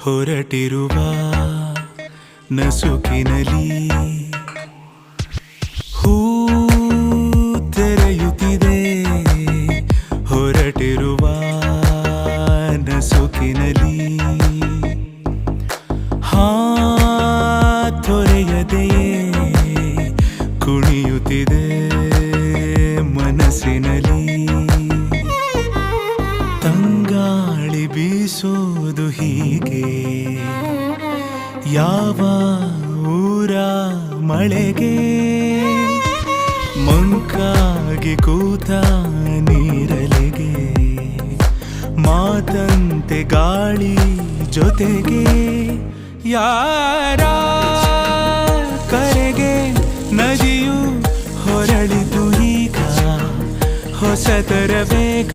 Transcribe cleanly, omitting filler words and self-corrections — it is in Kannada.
ಹೊರಟಿರುವ ನಸುಕಿನಲಿ ಹೂ ತೆರೆಯುತ್ತಿದೆ ಹೊರಟಿರುವ ನಸುಕಿನಲಿ ತೊರೆಯದೆಯೇ ಕುಣಿಯುತ್ತಿದೆ ಮನಸ್ಸಿನಲ್ಲಿ ತಂಗಾಳಿ ಬೀಸೋದು ಹೀಗೆ ಯಾವ ಊರ ಮಳೆಗೆ ಮಂಕಾಗಿ ಕೂತ ನೀರಲೆಗೆ ಮಾತಂತೆ ಗಾಳಿ ಜೊತೆಗೆ ಯಾರ ಕರೆಗೆ ನದಿಯು ಹೊರಳಿತು ಈಗ ಹೊಸತರ ಬೇಗ